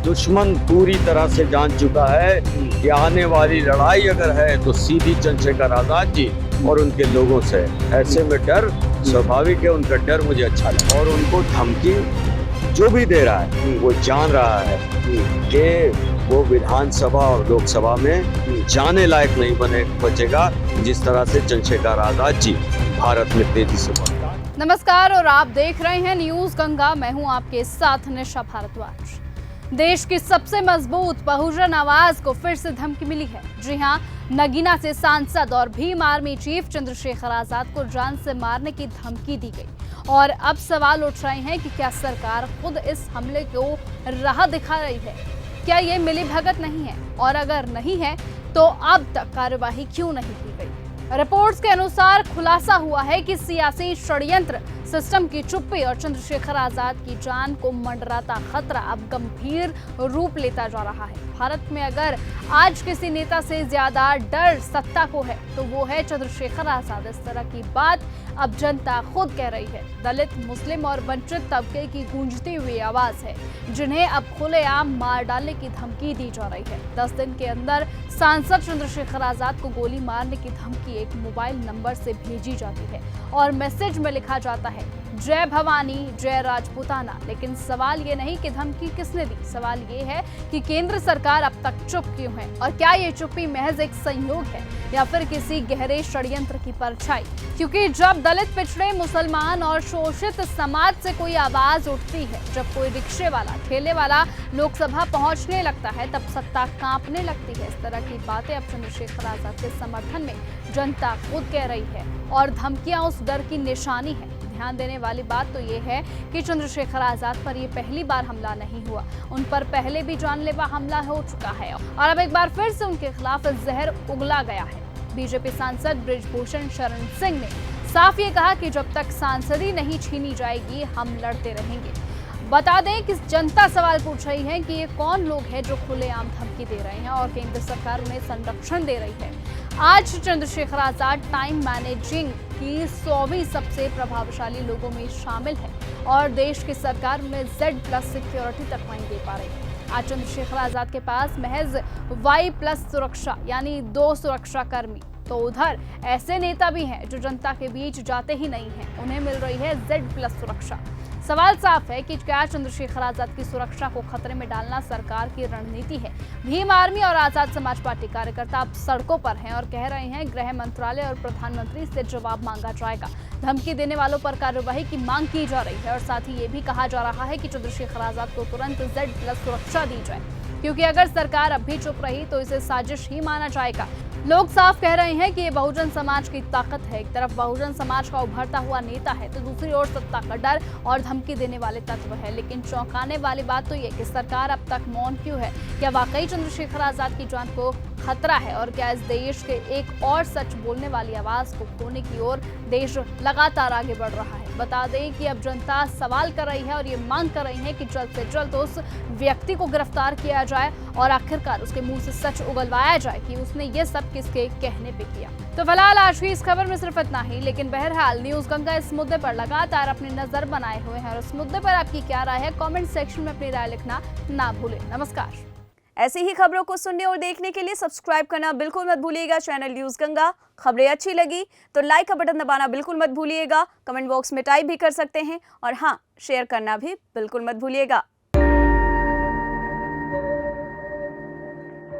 दुश्मन पूरी तरह से जान चुका है कि आने वाली लड़ाई अगर है तो सीधी चंद्रशेखर आजाद जी और उनके लोगों से। ऐसे में डर स्वाभाविक है, उनका डर मुझे अच्छा लगा। और उनको धमकी जो भी दे रहा है वो जान रहा है कि वो विधानसभा और लोकसभा में जाने लायक नहीं बचेगा, जिस तरह से चंद्रशेखर आजाद जी भारत में तेजी से बढ़। नमस्कार और आप देख रहे हैं न्यूज गंगा। मैं हूं आपके साथ निशा भारद्वाज। देश की सबसे मजबूत बहुजन आवाज को फिर से धमकी मिली है। जी हां, नगीना से सांसद और भीम आर्मी चीफ चंद्रशेखर आजाद को जान से मारने की धमकी दी गई। और अब सवाल उठ रहे हैं कि क्या सरकार खुद इस हमले को राह दिखा रही है? क्या ये मिलीभगत नहीं है? और अगर नहीं है तो अब तक कार्यवाही क्यों नहीं की गई? रिपोर्ट्स के अनुसार खुलासा हुआ है कि सियासी षड्यंत्र, सिस्टम की चुप्पी और चंद्रशेखर आजाद की जान को मंडराता खतरा अब गंभीर रूप लेता जा रहा है। भारत में अगर आज किसी नेता से ज्यादा डर सत्ता को है तो वो है चंद्रशेखर आजाद। इस तरह की बात अब जनता खुद कह रही है। दलित, मुस्लिम और वंचित तबके की गूंजती हुई आवाज है, जिन्हें अब खुलेआम मार डालने की धमकी दी जा रही है। 10 दिन के अंदर सांसद चंद्रशेखर आजाद को गोली मारने की धमकी एक मोबाइल नंबर से भेजी जाती है और मैसेज में लिखा जाता है जय भवानी, जय राजपूताना। लेकिन सवाल ये नहीं कि धमकी किसने दी, सवाल ये है कि केंद्र सरकार अब तक चुप क्यों है और क्या ये चुप्पी महज एक संयोग है या फिर किसी गहरे षड्यंत्र की परछाई? क्योंकि जब दलित, पिछड़े, मुसलमान और शोषित समाज से कोई आवाज उठती है, जब कोई रिक्शे वाला, ठेले वाला लोकसभा पहुंचने लगता है, तब सत्ता कांपने लगती है। इस तरह की बातें अब चंद्रशेखर आजाद के समर्थन में जनता खुद कह रही है और धमकियां उस डर की निशानी है। ध्यान देने वाली बात तो ये है कि चंद्रशेखर आजाद पर ये पहली बार हमला नहीं हुआ, उन पर पहले भी जानलेवा हमला हो चुका है और अब एक बार फिर से उनके खिलाफ जहर उगला गया है। बीजेपी सांसद बृजभूषण शरण सिंह ने साफ ये कहा कि जब तक सांसदी नहीं छीनी जाएगी हम लड़ते रहेंगे। बता दें कि जनता सवाल पूछ रही है कि ये कौन लोग हैं जो खुलेआम धमकी दे रहे हैं और केंद्र सरकार उन्हें संरक्षण दे रही है। आज चंद्रशेखर आजाद टाइम मैनेजिंग की 100वीं सबसे प्रभावशाली लोगों में शामिल है और देश की सरकार में Z+ सिक्योरिटी तक नहीं दे पा रही है। आज चंद्रशेखर आजाद के पास महज Y+ सुरक्षा यानी 2 सुरक्षा कर्मी, तो उधर ऐसे नेता भी हैं जो जनता के बीच जाते ही नहीं हैं, उन्हें मिल रही है Z+ सुरक्षा। सवाल साफ है कि क्या चंद्रशेखर आजाद की सुरक्षा को खतरे में डालना सरकार की रणनीति है? भीम आर्मी और आजाद समाज पार्टी कार्यकर्ता अब सड़कों पर हैं और कह रहे हैं गृह मंत्रालय और प्रधानमंत्री से जवाब मांगा जाएगा। धमकी देने वालों पर कार्रवाई की मांग की जा रही है और साथ ही ये भी कहा जा रहा है कि चंद्रशेखर आजाद को तुरंत Z+ सुरक्षा दी जाए, क्योंकि अगर सरकार अब भी चुप रही तो इसे साजिश ही माना जाएगा। लोग साफ कह रहे हैं कि ये बहुजन समाज की ताकत है। एक तरफ बहुजन समाज का उभरता हुआ नेता है तो दूसरी ओर सत्ता का डर और धमकी देने वाले तत्व है। लेकिन चौंकाने वाली बात तो ये कि सरकार अब तक मौन क्यों है? क्या वाकई चंद्रशेखर आजाद की जान को खतरा है और क्या इस देश के एक और सच बोलने वाली आवाज को खोने की ओर देश लगातार आगे बढ़ रहा है? बता दें कि अब जनता सवाल कर रही है और ये मांग कर रही है कि जल्द से जल्द उस व्यक्ति को गिरफ्तार किया जाए और आखिरकार उसके मुंह से सच उगलवाया जाए कि उसने ये सब किसके कहने पे किया। तो फिलहाल आज की इस खबर में सिर्फ इतना ही, लेकिन बहरहाल न्यूज गंगा इस मुद्दे पर लगातार अपनी नजर बनाए हुए हैं और उस मुद्दे पर आपकी क्या राय है, कमेंट सेक्शन में अपनी राय लिखना ना भूलें। नमस्कार। ऐसी ही खबरों को सुनने और देखने के लिए सब्सक्राइब करना बिल्कुल मत भूलिएगा चैनल न्यूज गंगा। खबरें अच्छी लगी तो लाइक का बटन दबाना बिल्कुल मत भूलिएगा। कमेंट बॉक्स में टाइप भी कर सकते हैं और हाँ, शेयर करना भी बिल्कुल मत भूलिएगा।